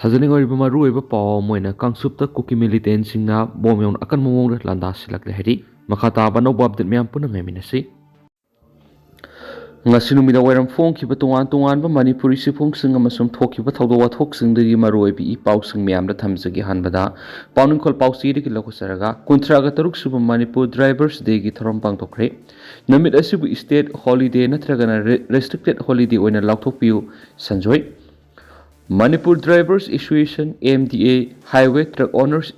Thajaning ori maru eba paw moina Kangchup ta Kuki militant singna bom yon akan mongong landa silak le hari makata bano babdet myam puna meminasi ngasinu mida wairam phone ki batungan ba Manipuri sifung sing amasum thoki ba thawdo wathok sing de maru ebi I paw sing myam da thamjagi hanbada pawning khol paw siri ki lokosaraga kuntra ga taruk suba Manipur Drivers Day gi thorom pang tokre namit asibu state holiday natragana restricted holiday oina lauthok piu sanjoi Manipur Drivers Association (MDA) Highway Truck Owners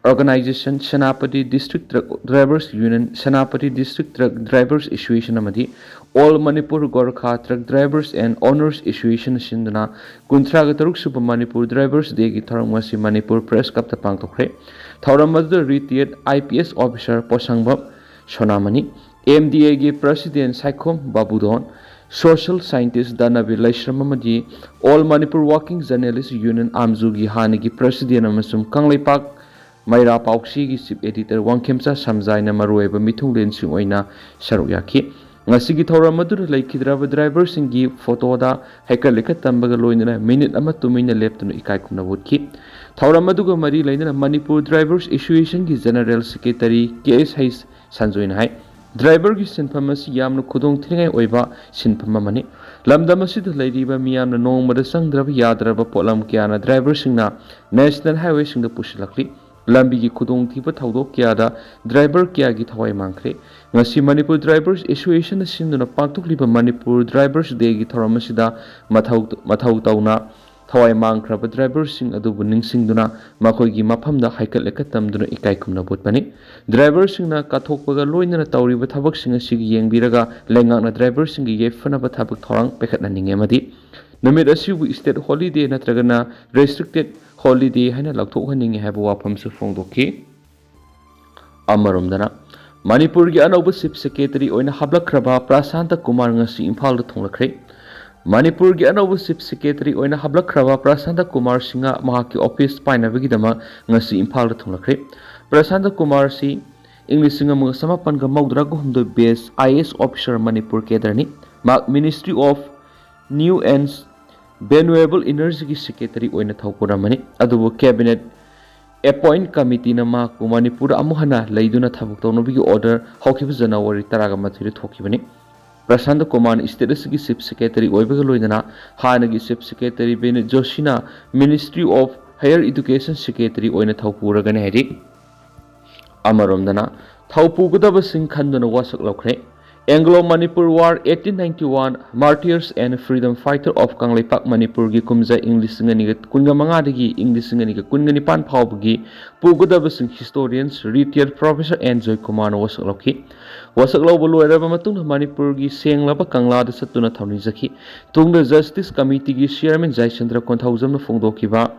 Organization Senapati District Truck Drivers Union Senapati District Truck Drivers Association amadi All Manipur Gorkha Truck Drivers and Owners Association sindana kuntra ga taruk suba Manipur Drivers Day gi tharangmasi Manipur Press Cup ta pangtokre thauramadu retired IPS officer Posangbam Sonamani MDA gi President Saikhom Babudon Social Scientist Danabi Laishramamadi All Manipur Working Journalists Union Amzugi Hanigi President Amasum Kangleipak Maira Pauksi gi Chief Editor Wangkhemcha Samjaina Marueba Mithunglen Singoina Saruyaki Ngasigi Thoramadu Laikidraba Driver Singi Photoda Hekalika Tambaga Loinana Minute Ama Tumina Leptunu Ikaikuna Woodki Thoramadu Mari Laina Manipur Drivers Association gi General Secretary KS Hayes Sanjoin Hai Driver ki sinphamasi yamna khudong thingai oiba sinphamamani lamdamasi da leiriba miyamna nongmada sangdraba yadraba polam kyana driver singna national highway singda pusilakli lambi gi khudong thiba thawdok kyada driver kya gi thawai mangkhre ngasi Manipur Drivers Association na sinduna pangtukliba Manipur Drivers Day gi thoramasi da mathau tauna thawai mangkhraba driver sing adubu ningsingduna makhoi mafamda haikal lekatamduna ikai kumna botbani driver singna kathokpaga loinana tawriba thabak sing asigi yengbiraga lengakna driver singi yefanaba thabak thorang pekhatna ningemadi namit asibu state holiday natragana restricted holiday haina laktokhaninge haiba wafamsu phongdoki amaromdana Manipur gi anauba chief secretary oina hablakhraba Prasanta Kumar ngasi Imphal da thonglakre Manipur gi anauba chief secretary oina hablakhraba Prasanta Kumar singa mahaki office painabagidama ngasi Imphal da thonglakre Prasanta Kumar si English singa mga samapan ga maudra go humdo base IS officer Manipur kedarni mak Ministry of New and Renewable Energy gi secretary oina thawpuramani adubu cabinet appoint committee na mak Manipur amuhana leiduna thabuk tawnobi order hawkiba January 13 thokibani Prasanta Kumar State ki Chief Secretary oibaga loinana hanagi Chief Secretary Bene Joshina Ministry of Higher Education Secretary oina thawpuragane hari amaromdana thawpugadaba sing khanduna wasak lokre Anglo-Manipur War 1891 Martyrs and Freedom Fighter of Kangleipak Manipur gi kumja English ngani kunga manga dagi English ngani kungani pan phawbagi pugadaba sing historians retired Professor Enjoy Kumar wasak lokhi wasak lawba loiraba matungna Manipur gi senglaba kangla da satuna thawni jaki tungda Justice Committee gi Chairman Jaichandra Konthaujamna phongdokiba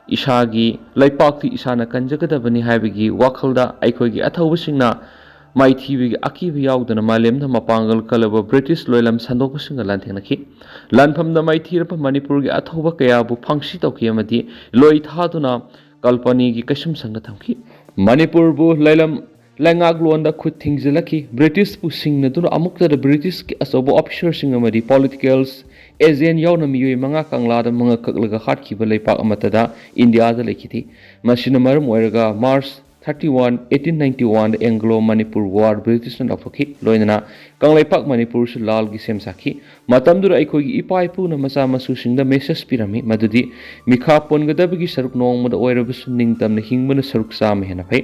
isagi laipakti isana kanjagadabani haibagi wakhalda aikhoigi athawbasingna maithibigi akibi yaudana malemna mapangal kalaba British loilam sandoksinga lanthengnaki lanphamda maithirapa Manipur gi athawba kayabu phangsi tawki amadi loi thaduna kalpani gi kasum sangna thamki Manipur bu lailam langak londa khut thingjalaki British pu singna duna amukta da British ki asobo officer singa mari politicals agent yauna miyoi manga kangla da manga kaklaga khatkiba leipak amatada India da lekhiti masina maram oiraga March 31 1891 Anglo-Manipur War British na lakhoki loinana Kangleipak Manipur su lal gi semsaki matamdura aikhogi ipaipu na macha masu singda message pirami madudi mikha pongadabagi saruk nongmada oirabusu ningtamna hingbana saruk sam hena phai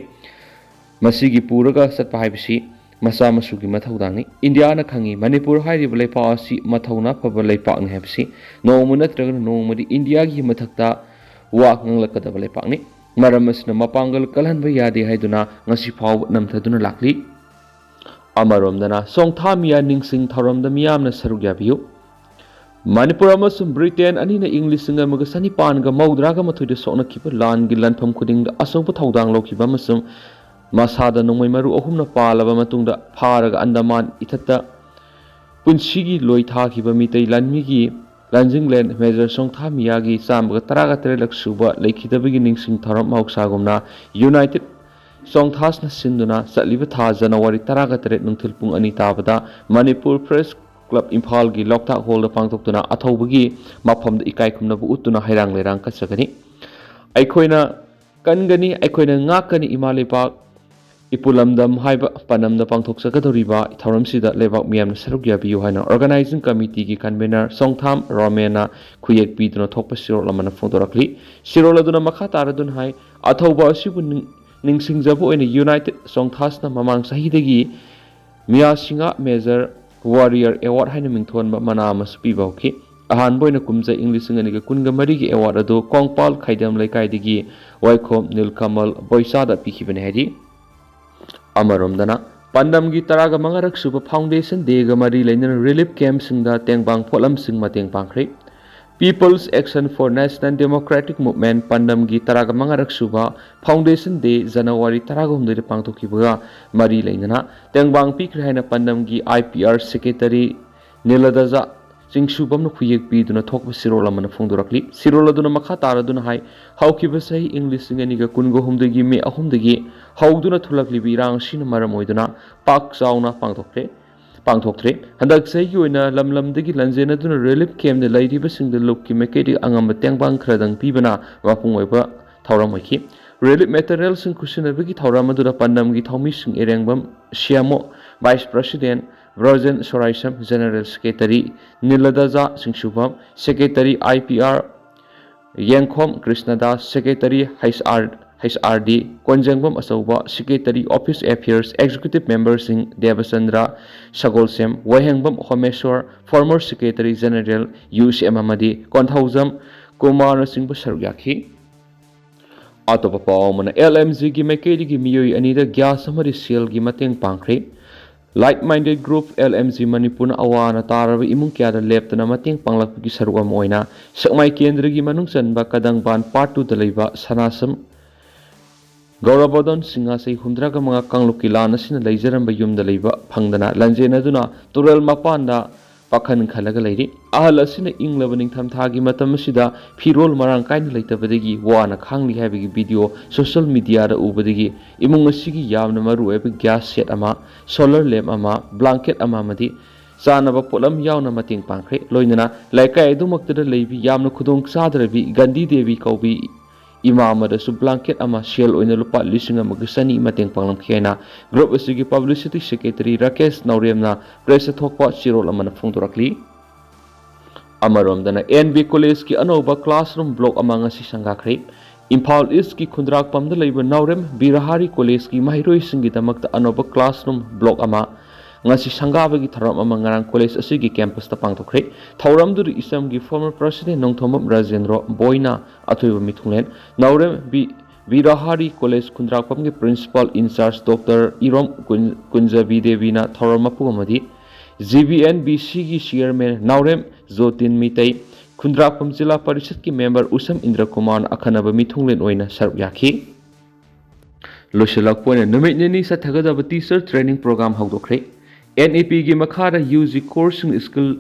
masigi puraga satpa haibisi macha masugi mathaudangni India na khangi Manipur hairiba leipa asi mathauna phaba leipa ang haibisi nongmu natraga nongmadi India gi mathakta wa nganglakadaba leipakni maramasna mapangal kalhanba yade haiduna ngasi phaw namthaduna lakli amaromdana Chongtha Miya ningsing tharamda miyamna saruk yabiyu Manipur amasum Britain anina English singa maga sanipan ga maudraga mathoida sokna kiba lan gi lanpham khudingda asoba thaudang lokiba masum masada nongmai maru ahumna palaba matungda pharaga Andaman ithatta punsigi loi thakiba mitei lanmigi Lanjingland Major Chongtha Miya gi sambaga 13 lak suba leikhidabagi ningsing tharam mausagumna United Chongthas na sinduna satliba tha January 13 nungthil pung ani tabada Manipur Press Club Imphal gi Loktak Hall da pangtokna athobagi mafam da ikai khumna bu utuna hairang lerang kasagani aikoina kangani aikoina ngakani imalepa ipulamdam haiba panamda pangthok sakadoriba thauramsida lebak miyam saruk yabiyu haina organizing committee gi convener Chongtha Romena khuyek piduna thokpa sirol lamana phongdorakli sirol aduna makha taradun hai athoba asibu ningsingjabu oina United Chongthasna mamang sahidagi Miya Singa Major Warrior Award haina mingthonba mana mas pibauki ahan boina kumja English ngani kunga marigi award ado Kongpal Khaidam Laikai Waikhom Nilkamal Boisada pikibane hari Amaromdana Pandamgi Taraga Mangarak Super Foundation Dega Mari Lainer Relief Camp Singda Tengbang Polam Sing Mateng Pangkri People's Action for National Democratic Movement Pandamgi Taraga Mangarak Suba Foundation Day January Taragum de Pangtokibuga Mari Lainana Tengbang Pikrahana Pandamgi IPR Secretary Niladaza Sing Subam no Kuyek Biduna Tok Sirola Manafungdurakli Sirola Duna Makha Taraduna Hai How Kibasai English Singaniga Kungo Humdegi Me Ahumdegi How Duna Tulakli Birang Shin Maramoiduna Pak Sauna Pangtoktre Handak Say Yuina Lam Degi Lanzena Duna Relief Came the Lady Basing the Loki Makedi Angam Tengbang Kradang Pibana Wapungweba Tauramaki Relief Materials and Kusinabiki Tauramadura Pandamgi Tomising Erengbam Shiamo Vice President Rosen Soraisam General Secretary Niladaza Singshubam Secretary IPR Yankom Krishnadas Secretary HRD Konjangbam Asauba Secretary Office Affairs Executive Member Singh Devasandra Sagolsem Wahengbam Homeshwar Former Secretary General UCM Amadi Konthauzam Kumar Singh Saryaki Atopa Paumana LMZ gi Mekedi gi Miyoi Anida Gas Amari Seal gi Mateng Pangkri Like-minded group LMZ Manipur awana taraba imung kyada leptana mating panglakpagi sarwam oina sakmai kendra gi manung sanba kadangban part 2 da leiba sanasam Gaurabodon singa sei humdra ga mga kangluki lana sina leijaramba yum da leiba phangdana lanjena duna tural mapanda pakhan khalaga leiri ahal asina inglabaning thamthagi matam sida phirol marang kain leitabadagi wana khangli habigi video social media da ubadagi imung asigi yamna maru ebe gas set ama solar lamp ama blanket ama madi sanaba polam yauna mating pangkre loinana laikai dumakta leibi yamna khudong sadrabi Gandhi Devi kaubi imamada su blanket ama shell oina lupa lising amagasani mateng panglam khena group asigi publicity secretary Rakesh Nauremna press thokpa sirol amana phongdorakli Amaromdana NB College ki anoba classroom block amanga si sangakhre Imphal East ki khundrak pamda leiba Naurem Birahari College ki mahiroi singi damakta anoba classroom block ama ngasi sangabagi tharam ama ngarang college asigi campus ta pangtokre thauramdur isam gi former president Nongthomam Rajendra Boina athoiba mithunglen Naurem Virahari College Khundrakpam gi principal in charge Dr. Irom Kunjabi Devina Thauramapugam amadi GBN BC gi chairman Naurem Zotin Mitai Khundrakpam Jila Parishad ki member Usam Indra Kumar akhanaba mithunglen oina saruk yakhi Loshilak point numit ni sa thagadaba teacher training program hawdokre NAP gi makhara UG course skill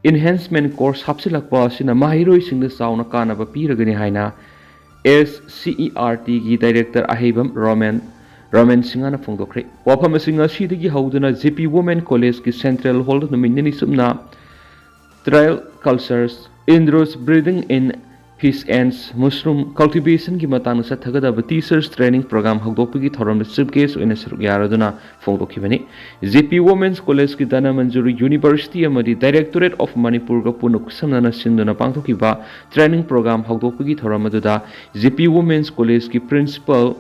enhancement course hapsilakpa sina mahiroi singda sauna kanaba piragani haina SCERT gi director Ahibam Roman Singana phongdokre wafam singa sidagi hawduna JP Women College ki central hall numini sumna trial cultures Indros breathing in fish ants mushroom cultivation ki matang sa thagadaba teachers training program hawdokpagi thoram chief guest oina saruk yaraduna phongdokhibani JP Women's College ki Dana Manjuri University amadi Directorate of Manipur ga punuk samnana sinduna pangthokiba training program hawdokpagi thoram aduda JP Women's College ki principal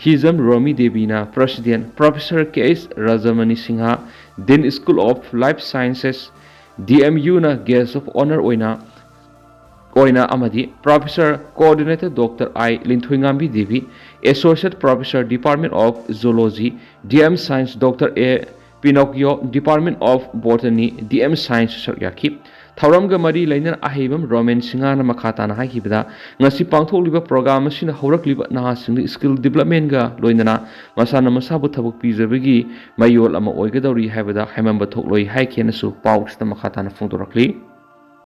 Hizam Romi Devina President Professor K.S. Rajamani Singha Dean School of Life Sciences DMU na guest of honor oina Amadi Professor Coordinator Dr. I. Linthuingambi Devi Associate Professor Department of Zoology DM Science Dr. A. Pinocchio Department of Botany DM Science Saryaki Thauramga Mari Lainan Ahibam Roman Singana Makhatana Haikibada Ngasi Pangtholiba program asina haurakliba nahasing skill development ga loinana masana masabu thabuk pizabagi mayol ama oigadori habada hamamba thokloi haikenasu pawsta makhatana phongdorakli